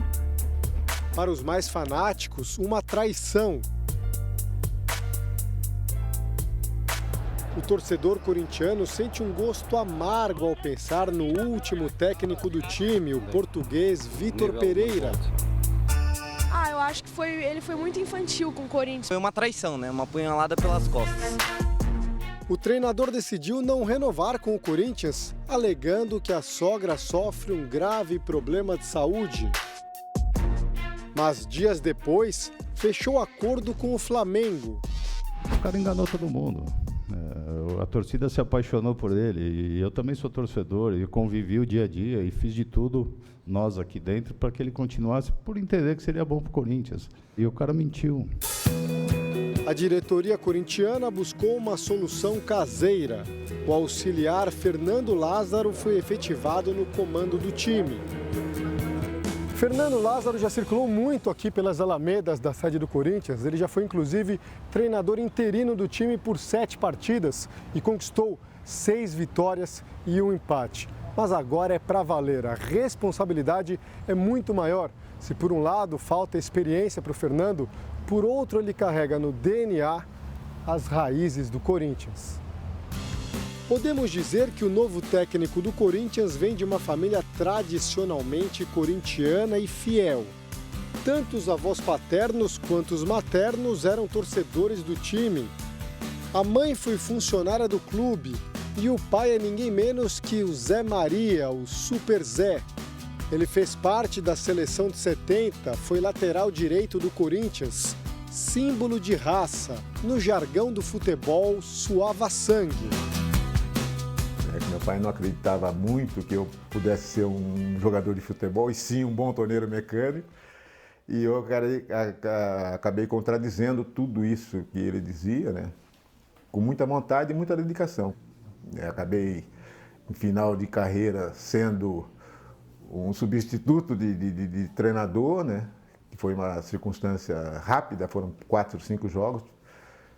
Para os mais fanáticos, uma traição. O torcedor corintiano sente um gosto amargo ao pensar no último técnico do time, o português Vitor Pereira. Eu acho que ele foi muito infantil com o Corinthians. Foi uma traição, né? Uma apunhalada pelas costas. O treinador decidiu não renovar com o Corinthians, alegando que a sogra sofre um grave problema de saúde. Mas dias depois, fechou acordo com o Flamengo. O cara enganou todo mundo. A torcida se apaixonou por ele e eu também sou torcedor e convivi o dia a dia e fiz de tudo, nós aqui dentro, para que ele continuasse por entender que seria bom para o Corinthians. E o cara mentiu. A diretoria corintiana buscou uma solução caseira. O auxiliar Fernando Lázaro foi efetivado no comando do time. Fernando Lázaro já circulou muito aqui pelas alamedas da sede do Corinthians. Ele já foi, inclusive, treinador interino do time por 7 partidas e conquistou 6 vitórias e 1 empate. Mas agora é para valer. A responsabilidade é muito maior. Se por um lado falta experiência para o Fernando, por outro ele carrega no DNA as raízes do Corinthians. Podemos dizer que o novo técnico do Corinthians vem de uma família tradicionalmente corintiana e fiel. Tanto os avós paternos quanto os maternos eram torcedores do time. A mãe foi funcionária do clube e o pai é ninguém menos que o Zé Maria, o Super Zé. Ele fez parte da seleção de 70, foi lateral direito do Corinthians, símbolo de raça. No jargão do futebol, suava sangue. Meu pai não acreditava muito que eu pudesse ser um jogador de futebol, e sim um bom torneiro mecânico. E eu acabei contradizendo tudo isso que ele dizia, né? Com muita vontade e muita dedicação. Acabei, em final de carreira, sendo um substituto de treinador, né? Que foi uma circunstância rápida, foram 4 ou 5 jogos.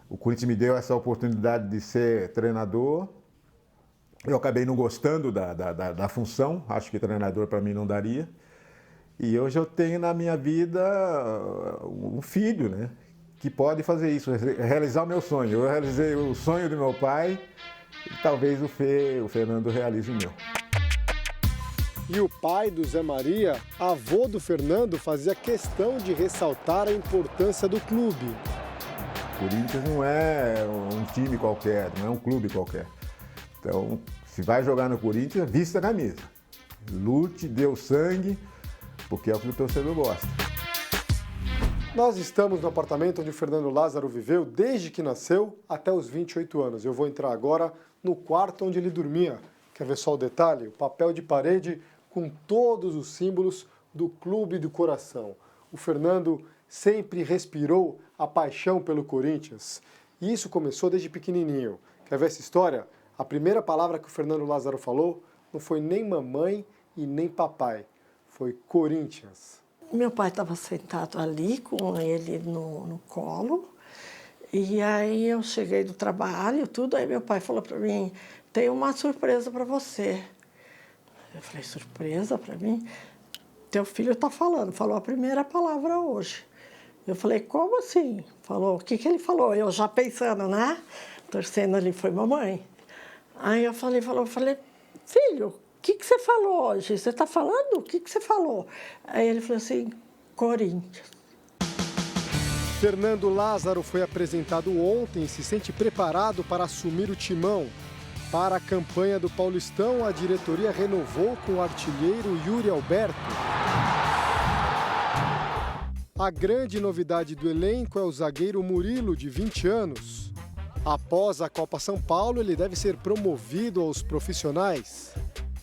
O Corinthians me deu essa oportunidade de ser treinador. Eu acabei não gostando da função, acho que treinador para mim não daria. E hoje eu tenho na minha vida um filho, né? Que pode fazer isso, realizar o meu sonho. Eu realizei o sonho do meu pai e talvez o Fernando realize o meu. E o pai do Zé Maria, avô do Fernando, fazia questão de ressaltar a importância do clube. O Corinthians não é um time qualquer, não é um clube qualquer. Então, se vai jogar no Corinthians, vista a camisa. Lute, dê o sangue, porque é o que o torcedor gosta. Nós estamos no apartamento onde o Fernando Lázaro viveu desde que nasceu até os 28 anos. Eu vou entrar agora no quarto onde ele dormia. Quer ver só o detalhe? O papel de parede com todos os símbolos do clube do coração. O Fernando sempre respirou a paixão pelo Corinthians. E isso começou desde pequenininho. Quer ver essa história? A primeira palavra que o Fernando Lázaro falou não foi nem mamãe e nem papai. Foi Corinthians. Meu pai estava sentado ali com ele no colo. E aí eu cheguei do trabalho, tudo. Aí meu pai falou para mim, tem uma surpresa para você. Eu falei, surpresa para mim? Teu filho está falando, falou a primeira palavra hoje. Eu falei, como assim? Falou, o que ele falou? Eu já pensando, né? Torcendo ali, foi mamãe. Aí eu falei, filho, o que você falou hoje? Você está falando? O que você falou? Aí ele falou assim, Corinthians. Fernando Lázaro foi apresentado ontem e se sente preparado para assumir o timão. Para a campanha do Paulistão, a diretoria renovou com o artilheiro Yuri Alberto. A grande novidade do elenco é o zagueiro Murilo, de 20 anos. Após a Copa São Paulo, ele deve ser promovido aos profissionais.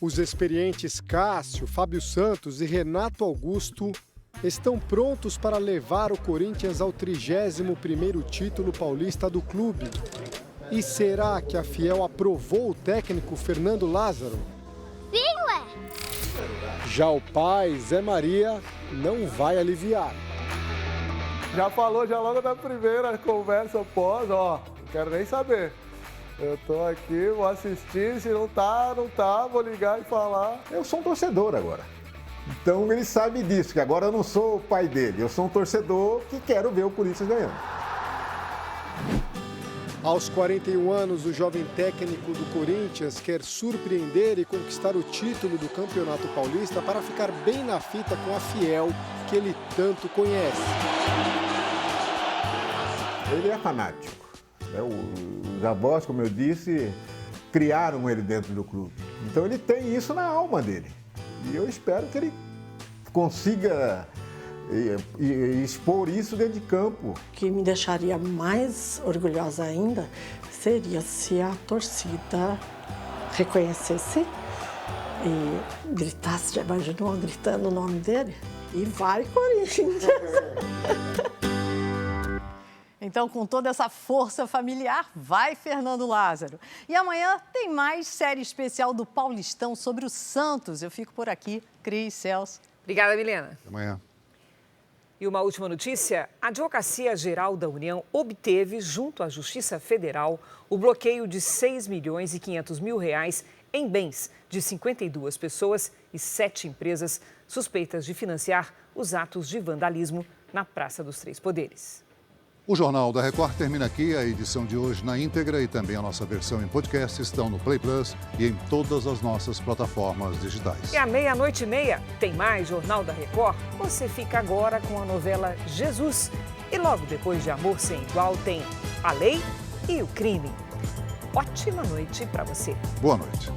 Os experientes Cássio, Fábio Santos e Renato Augusto estão prontos para levar o Corinthians ao 31º título paulista do clube. E será que a Fiel aprovou o técnico Fernando Lázaro? Sim, ué! Já o pai, Zé Maria, não vai aliviar. Já falou, já logo na primeira conversa pós, ó, não quero nem saber. Eu tô aqui, vou assistir, se não tá, vou ligar e falar. Eu sou um torcedor agora. Então ele sabe disso, que agora eu não sou o pai dele, eu sou um torcedor que quero ver o Corinthians ganhando. Aos 41 anos, o jovem técnico do Corinthians quer surpreender e conquistar o título do Campeonato Paulista para ficar bem na fita com a Fiel, que ele tanto conhece. Ele é fanático. Os avós, como eu disse, criaram ele dentro do clube. Então ele tem isso na alma dele. E eu espero que ele consiga expor isso dentro de campo. O que me deixaria mais orgulhosa ainda seria se a torcida reconhecesse e gritasse, já imaginou, gritando o nome dele? E vai, Corinthians! Então, com toda essa força familiar, vai Fernando Lázaro. E amanhã tem mais série especial do Paulistão sobre o Santos. Eu fico por aqui. Cris, Celso. Obrigada, Milena. Até amanhã. E uma última notícia: a Advocacia Geral da União obteve, junto à Justiça Federal, o bloqueio de R$ 6.500.000 em bens de 52 pessoas e 7 empresas suspeitas de financiar os atos de vandalismo na Praça dos Três Poderes. O Jornal da Record termina aqui. A edição de hoje na íntegra e também a nossa versão em podcast estão no Play Plus e em todas as nossas plataformas digitais. E à 00:30 tem mais Jornal da Record. Você fica agora com a novela Jesus. E logo depois de Amor Sem Igual tem A Lei e o Crime. Ótima noite para você. Boa noite.